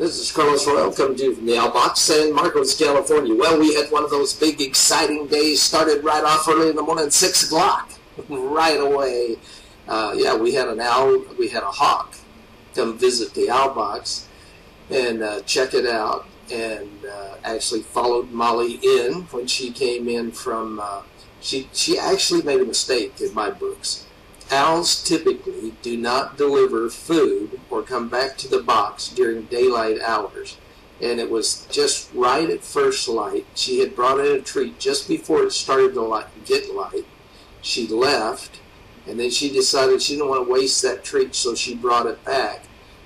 This is Carlos Royal coming to you from the outbox, San Marcos, California. Well, we had one of those big, exciting days. Started right off early in the morning, 6 o'clock, right away. Yeah, we had an owl, we had a hawk come visit the outbox and check it out, and actually followed Molly in when she came in from. She actually made a mistake in my books. Owls typically do not deliver food or come back to the box during daylight hours. And it was just right at first light. She had brought in a treat just before it started to get light. She left, and then she decided she didn't want to waste that treat, so she brought it back.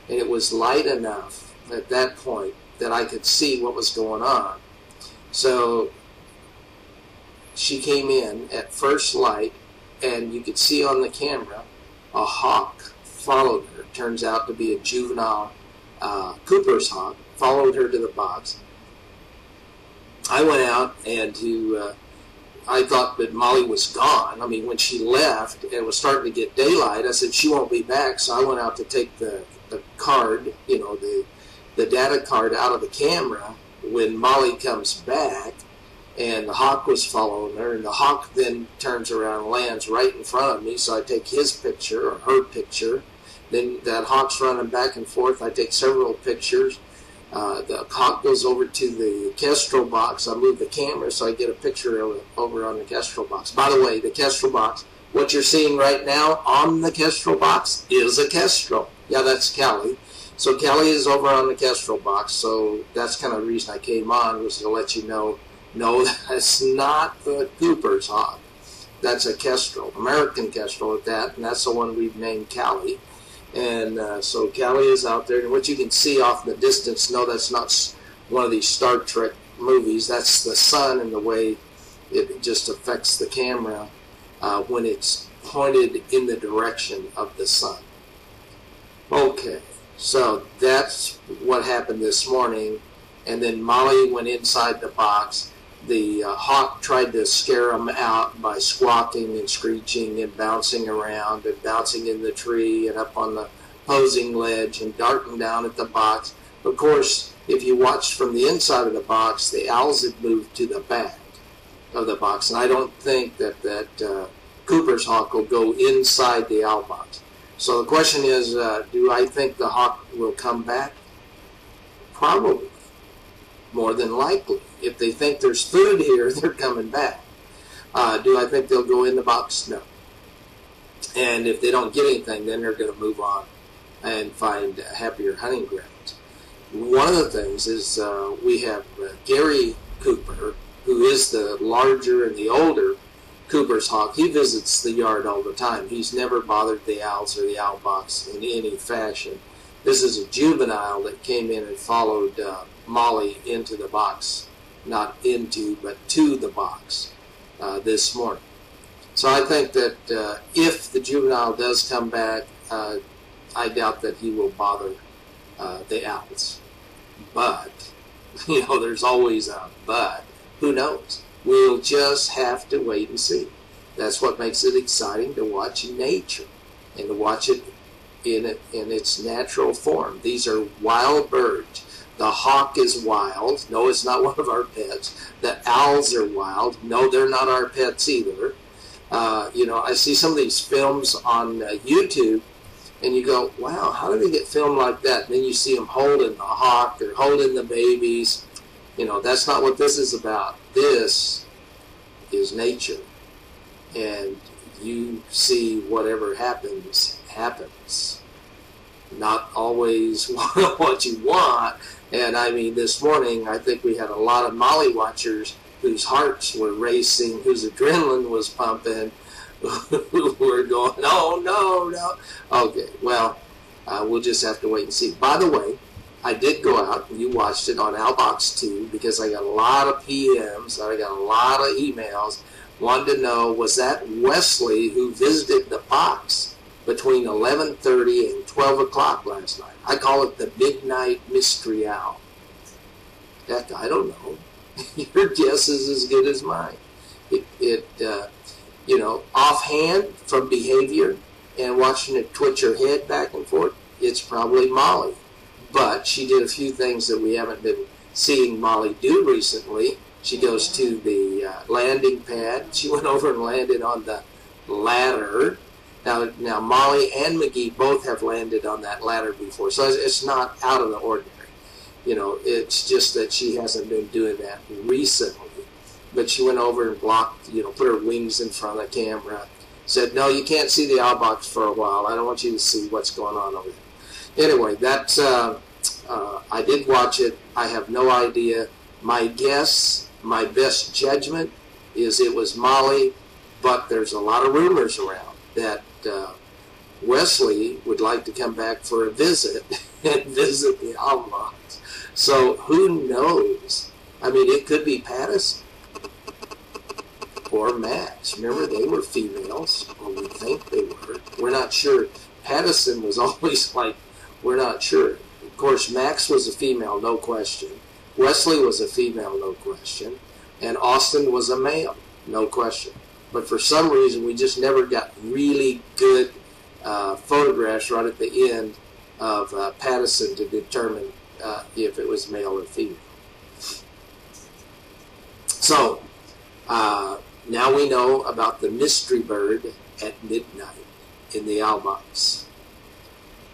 And it was light enough at that point that I could see what was going on. So she came in at first light, and you could see on the camera a hawk followed her. Turns out to be a juvenile Cooper's hawk. Followed her to the box. I went out, and I thought that Molly was gone. I mean, when she left and it was starting to get daylight, I said she won't be back. So I went out to take the card, you know, the data card out of the camera when Molly comes back. And the hawk was following her, and the hawk then turns around and lands right in front of me, so I take his picture, or her picture. Then that hawk's running back and forth. I take several pictures. The hawk goes over to the Kestral box. I move the camera so I get a picture of it over on the Kestral box. By the way, the Kestral box, what you're seeing right now on the Kestral box is a Kestral. Yeah, that's Callie. So Callie is over on the Kestral box, so that's kind of the reason I came on, was to let you know, no, that's not the Cooper's hawk. That's a Kestral, American Kestral at that, and that's the one we've named Callie. And so Callie is out there, and what you can see off in the distance, no, that's not one of these Star Trek movies. That's the sun, and the way it just affects the camera when it's pointed in the direction of the sun. Okay, so that's what happened this morning. And then Molly went inside the box. The hawk tried to scare them out by squawking and screeching and bouncing around and bouncing in the tree and up on the opposing ledge and darting down at the box. Of course, if you watched from the inside of the box, the owls had moved to the back of the box. And I don't think that Cooper's hawk will go inside the owl box. So the question is, do I think the hawk will come back? Probably. More than likely. If they think there's food here, they're coming back. Do I think they'll go in the box? No. And if they don't get anything, then they're going to move on and find happier hunting grounds. One of the things is we have Gary Cooper, who is the larger and the older Cooper's hawk. He visits the yard all the time. He's never bothered the owls or the owl box in any fashion. This is a juvenile that came in and followed Molly into the box. Not into, but to the box this morning. So I think that if the juvenile does come back, I doubt that he will bother the owls. But, you know, there's always a but. Who knows? We'll just have to wait and see. That's what makes it exciting to watch nature and to watch it in its natural form. These are wild birds. The hawk is wild. No, it's not one of our pets. The owls are wild. No, they're not our pets either. You know, I see some of these films on YouTube, and you go, wow, how do they get filmed like that? And then you see them holding the hawk or holding the babies. You know, that's not what this is about. This is nature. And you see whatever happens, happens. Not always what you want. And I mean, this morning, I think we had a lot of Molly watchers whose hearts were racing, whose adrenaline was pumping, who were going, no, no, no. Okay, well, we'll just have to wait and see. By the way, I did go out, and you watched it on Outbox 2, because I got a lot of PMs, I got a lot of emails, wanted to know, was that Wesley who visited the box between 11:30 and 12 o'clock last night? I call it the midnight mystery owl. Heck, I don't know. Your guess is as good as mine. You know, offhand from behavior and watching it twitch her head back and forth, it's probably Molly. But she did a few things that we haven't been seeing Molly do recently. She goes to the landing pad. She went over and landed on the ladder. Now Molly and McGee both have landed on that ladder before, so it's not out of the ordinary. It's just that she hasn't been doing that recently. But she went over and blocked, put her wings in front of the camera. Said, no, you can't see the outbox for a while. I don't want you to see what's going on over there. Anyway, that's, I did watch it. I have no idea. My guess, my best judgment is it was Molly, but there's a lot of rumors around that Wesley would like to come back for a visit and visit the outbox. So who knows? I mean, it could be Patterson or Max. Remember, they were females, or we think they were. We're not sure. Patterson was always like, we're not sure. Of course, Max was a female, no question. Wesley was a female, no question. And Austin was a male, no question. But for some reason, we just never got really good photographs right at the end of Patterson to determine if it was male or female. So, now we know about the mystery bird at midnight in the outbox.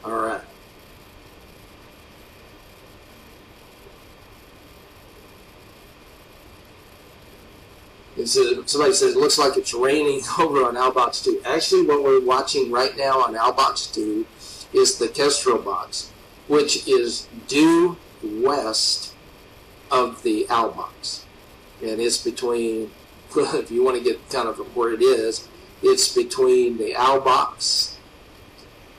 All right. Somebody says, it looks like it's raining over on Outbox 2. Actually, what we're watching right now on Outbox 2 is the Kestral box, which is due west of the Outbox. And it's between, if you want to get kind of where it is, it's between the Outbox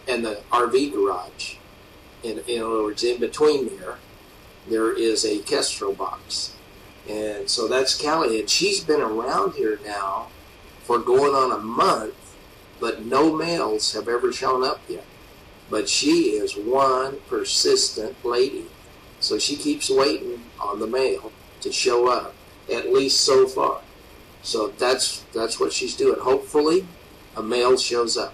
and the RV garage. In other words, in between there is a Kestral box. And so that's Callie, and she's been around here now for going on a month, but no males have ever shown up yet. But she is one persistent lady. So she keeps waiting on the male to show up, at least so far. So that's what she's doing. Hopefully, a male shows up.